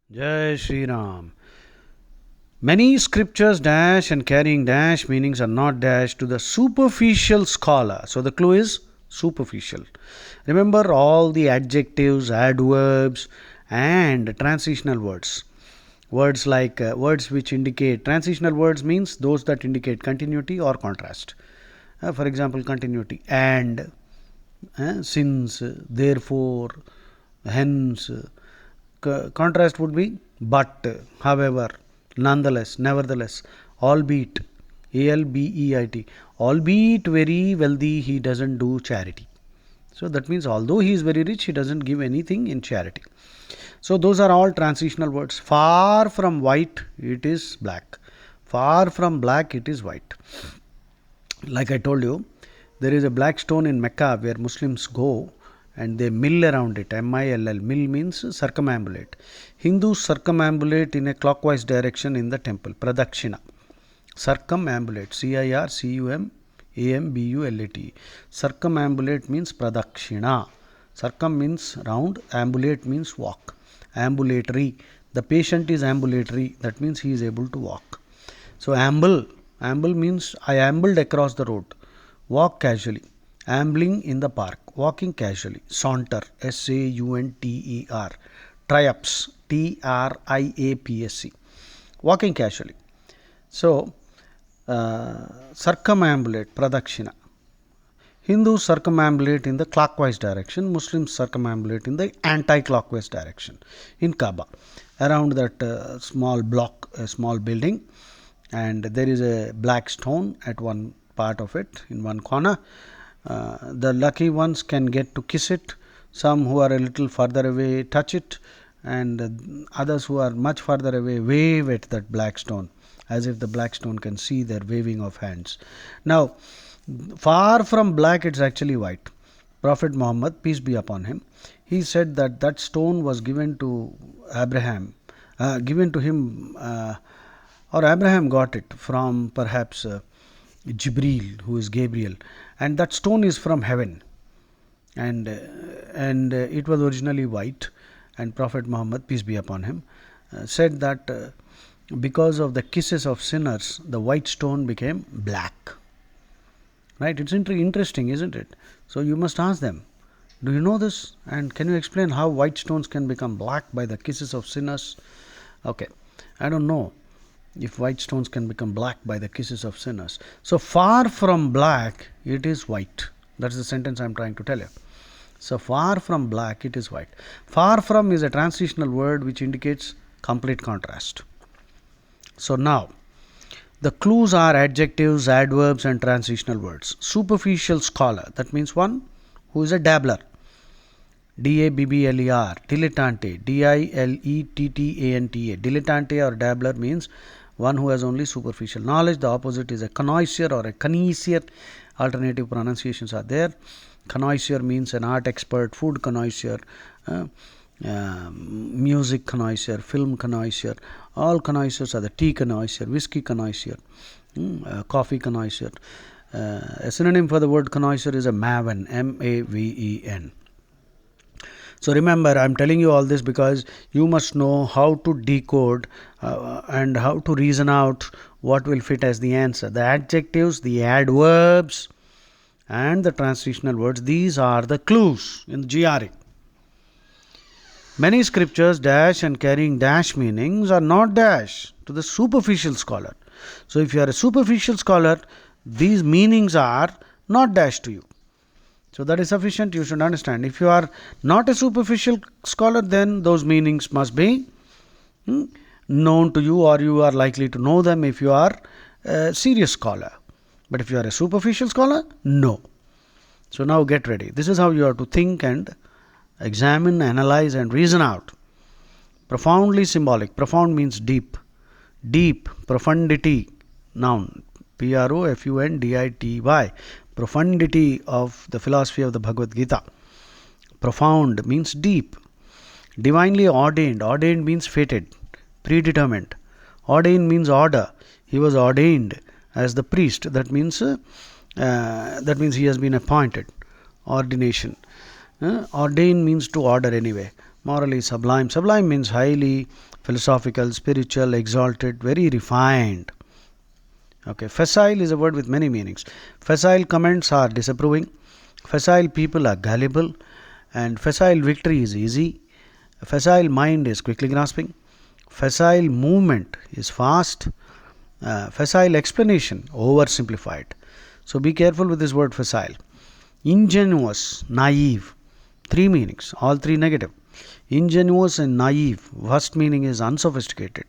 Jai Shri Ram. Many scriptures dash and carrying dash meanings are not dash to the superficial scholar. So the clue is superficial. Remember all the adjectives, adverbs, and transitional words. Words like words which indicate transitional words means those that indicate continuity or contrast. For example, continuity and, since, therefore, hence. Contrast would be but, however, nonetheless, nevertheless, albeit, albeit, albeit very wealthy, he doesn't do charity. So that means although he is very rich, he doesn't give anything in charity. So those are all transitional words. Far from white, it is black. Far from black, it is white. Like I told you, there is a black stone in Mecca where Muslims go and they mill around it. MILL. Mill means circumambulate. Hindus circumambulate in a clockwise direction in the temple. Pradakshina. Circumambulate. CIRCUMAMBULATE. Circumambulate means pradakshina. Circum means round. Ambulate means walk. Ambulatory. The patient is ambulatory. That means he is able to walk. So amble. Amble means I ambled across the road. Walk casually. Ambling in the park. Walking casually. Saunter. SAUNTER. Triaps. TRIAPSC. Walking casually. So, circumambulate. Pradakshina. Hindus circumambulate in the clockwise direction. Muslims circumambulate in the anti-clockwise direction. In Kaaba. Around that small block, a small building, and there is a black stone at one part of it, in one corner. The lucky ones can get to kiss it. Some who are a little further away touch it, and others who are much further away wave at that black stone as if the black stone can see their waving of hands. Now, far from black, it's actually white. Prophet Muhammad, peace be upon him, he said that that stone was given to Abraham, given to him, or Abraham got it from perhaps Jibreel, who is Gabriel, and that stone is from heaven, and it was originally white, and Prophet Muhammad, peace be upon him, said that because of the kisses of sinners, the white stone became black. Right? It's interesting, isn't it? So you must ask them, do you know this? And can you explain how white stones can become black by the kisses of sinners? Okay, I don't know if white stones can become black by the kisses of sinners. So far from black, it is white. That's the sentence I'm trying to tell you. So far from black, it is white. Far from is a transitional word which indicates complete contrast. So now, the clues are adjectives, adverbs, and transitional words. Superficial scholar, that means one who is a dabbler. DABBLER, dilettante, DILETTANTA. Dilettante or dabbler means one who has only superficial knowledge. The opposite is a connoisseur or a connoisseur. Alternative pronunciations are there. Connoisseur means an art expert, food connoisseur, music connoisseur, film connoisseur. All connoisseurs are the tea connoisseur, whiskey connoisseur, coffee connoisseur. A synonym for the word connoisseur is a maven, MAVEN. So remember, I am telling you all this because you must know how to decode and how to reason out what will fit as the answer. The adjectives, the adverbs, and the transitional words, these are the clues in the GRE. Many scriptures dash and carrying dash meanings are not dash to the superficial scholar. So if you are a superficial scholar, these meanings are not dash to you. So that is sufficient, you should understand. If you are not a superficial scholar, then those meanings must be known to you, or you are likely to know them if you are a serious scholar. But if you are a superficial scholar, no. So now get ready. This is how you have to think and examine, analyze, and reason out. Profoundly symbolic. Profound means deep. Deep, profundity, noun. PROFUNDITY. Profundity of the philosophy of the Bhagavad Gita. Profound means deep. Divinely ordained. Ordained means fated, predetermined. Ordained means order. He was ordained as the priest. That means he has been appointed. Ordination. Ordain means to order anyway. Morally sublime. Sublime means highly philosophical, spiritual, exalted, very refined. Okay, facile is a word with many meanings. Facile comments are disapproving, facile people are gullible, and facile victory is easy. A facile mind is quickly grasping, facile movement is fast, facile explanation oversimplified. So be careful with this word facile. Ingenuous, naive, three meanings, all three negative. Ingenuous and naive, first meaning is unsophisticated,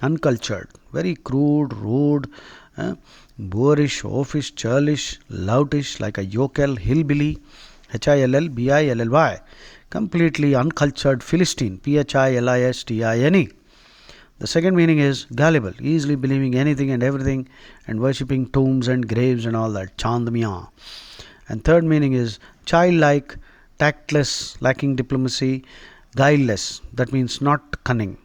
uncultured, very crude, rude, boorish, oafish, churlish, loutish, like a yokel, hillbilly, Hillbilly, completely uncultured Philistine, Philistine. The second meaning is gullible, easily believing anything and everything and worshipping tombs and graves and all that, Chandmiya. And third meaning is childlike, tactless, lacking diplomacy, guileless, that means not cunning,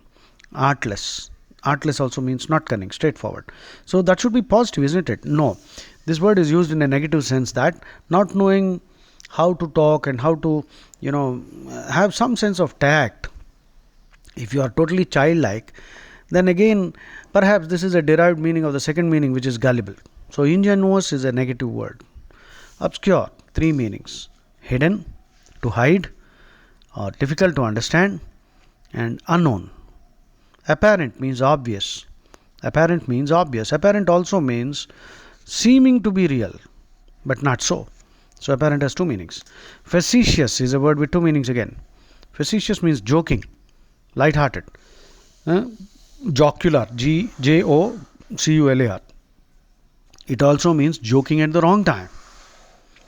artless. Artless also means not cunning, straightforward. So that should be positive, isn't it? No. This word is used in a negative sense, that not knowing how to talk and how to, have some sense of tact. If you are totally childlike, then again, perhaps this is a derived meaning of the second meaning, which is gullible. So ingenuous is a negative word. Obscure, three meanings: hidden, to hide, or difficult to understand, and unknown. Apparent means obvious. Apparent means obvious. Apparent also means seeming to be real, but not so. So apparent has two meanings. Facetious is a word with two meanings again. Facetious means joking, light-hearted. Jocular, Jocular. It also means joking at the wrong time.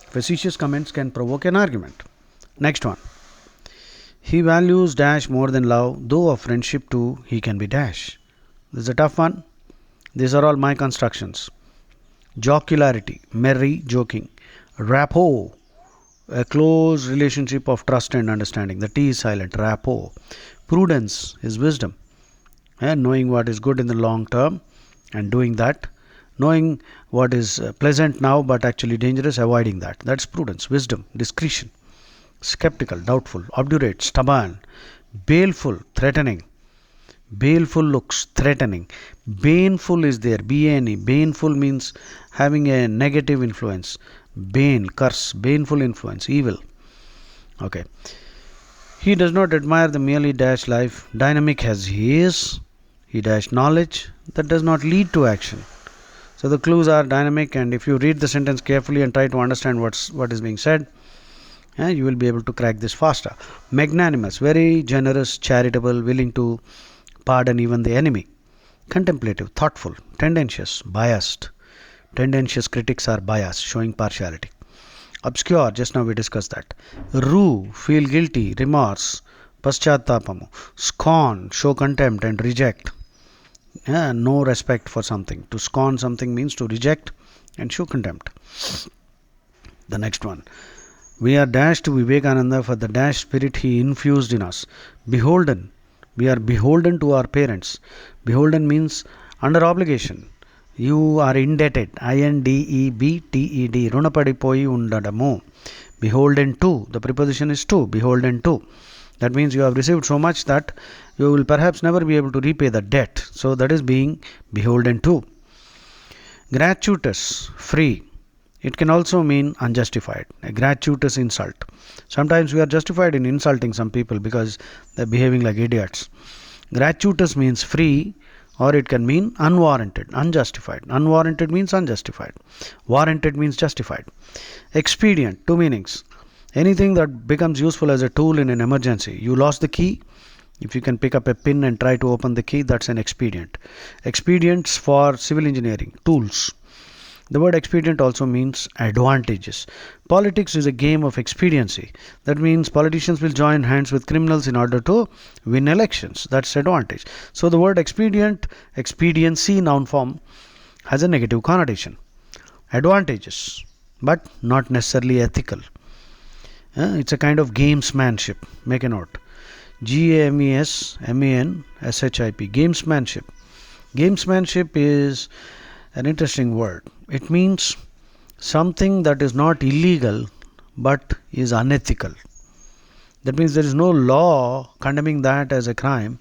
Facetious comments can provoke an argument. Next one. He values dash more than love, though of friendship too he can be dash. This is a tough one. These are all my constructions. Jocularity, merry, joking. Rapport, a close relationship of trust and understanding. The T is silent. Rapport. Prudence is wisdom, and knowing what is good in the long term and doing that. Knowing what is pleasant now but actually dangerous, avoiding that. That's prudence. Wisdom, discretion. Skeptical, doubtful, obdurate, stubborn, baleful, threatening. Baleful looks threatening. Baneful is there, B-A-N-E. Baneful means having a negative influence. Bane, curse, baneful influence, evil. Okay. He does not admire the merely dash life, dynamic as he is. He dash knowledge that does not lead to action. So the clues are dynamic, and if you read the sentence carefully and try to understand what is being said, you will be able to crack this faster. Magnanimous, very generous, charitable, willing to pardon even the enemy. Contemplative, thoughtful, tendentious, biased. Tendentious critics are biased, showing partiality. Obscure, just now we discussed that. Rue, feel guilty, remorse, paschatapamu. Scorn, show contempt and reject. No respect for something. To scorn something means to reject and show contempt. The next one. We are dashed to Vivekananda for the dash spirit he infused in us. Beholden. We are beholden to our parents. Beholden means under obligation. You are indebted. I-N-D-E-B-T-E-D. Runapadipoyi undadamu. Beholden to. The preposition is to. Beholden to. That means you have received so much that you will perhaps never be able to repay the debt. So that is being beholden to. Gratuitous, free. It can also mean unjustified, a gratuitous insult. Sometimes we are justified in insulting some people because they are behaving like idiots. Gratuitous means free, or it can mean unwarranted, unjustified. Unwarranted means unjustified. Warranted means justified. Expedient, two meanings. Anything that becomes useful as a tool in an emergency. You lost the key. If you can pick up a pin and try to open the key, that's an expedient. Expedients for civil engineering, tools. The word expedient also means advantages. Politics is a game of expediency. That means politicians will join hands with criminals in order to win elections. That's advantage. So the word expedient, expediency, noun form, has a negative connotation. Advantages, but not necessarily ethical. It's a kind of gamesmanship. Make a note. Gamesmanship. Gamesmanship. Gamesmanship is an interesting word. It means something that is not illegal but is unethical. That means there is no law condemning that as a crime,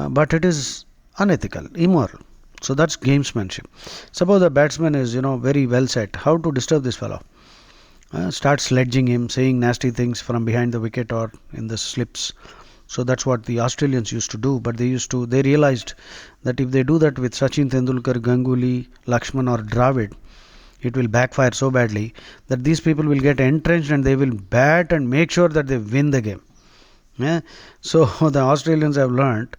but it is unethical, immoral. So that's gamesmanship. Suppose the batsman is, very well set. How to disturb this fellow? Start sledging him, saying nasty things from behind the wicket or in the slips. So that's what the Australians used to do. But they realized that if they do that with Sachin Tendulkar, Ganguly, Lakshman or Dravid, it will backfire so badly that these people will get entrenched and they will bat and make sure that they win the game. Yeah? So the Australians have learnt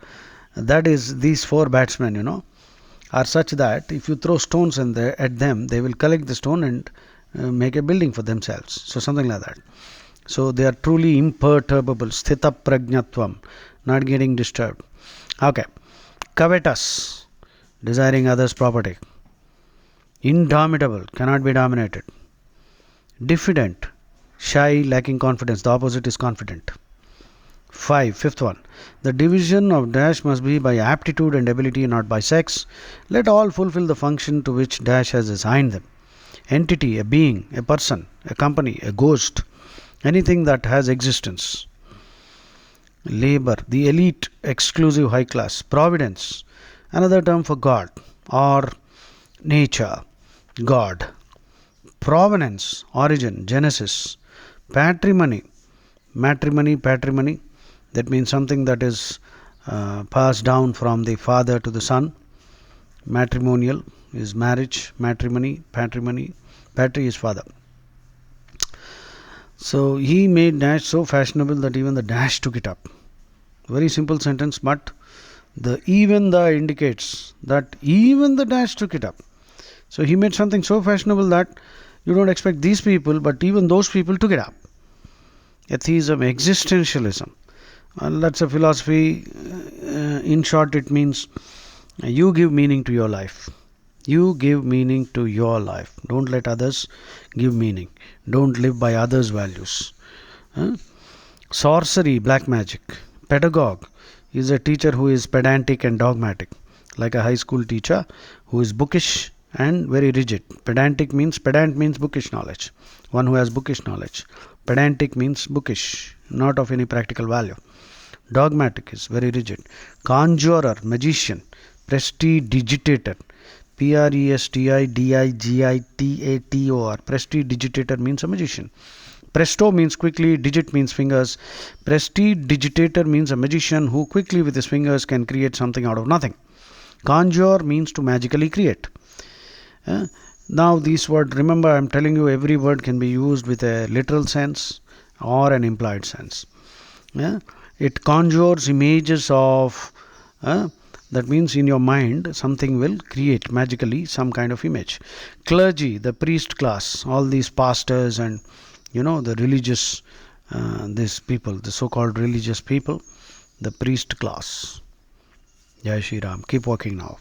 that is these four batsmen, are such that if you throw stones at them, they will collect the stone and make a building for themselves. So something like that. So they are truly imperturbable, sthita prajnatvam, not getting disturbed. Okay. Covetous, desiring others' property. Indomitable, cannot be dominated. Diffident, shy, lacking confidence. The opposite is confident. Fifth one. The division of dash must be by aptitude and ability, not by sex. Let all fulfill the function to which dash has assigned them. Entity, a being, a person, a company, a ghost, anything that has existence. Labor, the elite, exclusive, high class. Providence, another term for God or nature, God. Provenance, origin, genesis. Patrimony, patrimony. That means something that is passed down from the father to the son. Matrimonial is marriage, matrimony, patrimony. Patri is father. So he made dash so fashionable that even the dash took it up. Very simple sentence, but the indicates that even the dash took it up. So he made something so fashionable that you don't expect these people, but even those people took it up. Atheism, existentialism. That's a philosophy. In short, it means you give meaning to your life. You give meaning to your life. Don't let others give meaning. Don't live by others' values. Sorcery, black magic. Pedagogue is a teacher who is pedantic and dogmatic, like a high school teacher who is bookish and very rigid. Pedant means bookish knowledge. One who has bookish knowledge. Pedantic means bookish, not of any practical value. Dogmatic is very rigid. Conjurer, magician. Prestidigitator, prestidigitator. Prestidigitator means a magician. Presto means quickly, digit means fingers. Prestidigitator means a magician who quickly with his fingers can create something out of nothing. Conjure means to magically create. Now these words, remember I am telling you every word can be used with a literal sense or an implied sense. It conjures images of, that means in your mind something will create magically some kind of image. Clergy, the priest class, all these pastors and the religious, these people, the so-called religious people, the priest class. Jai Shri Ram. Keep working now.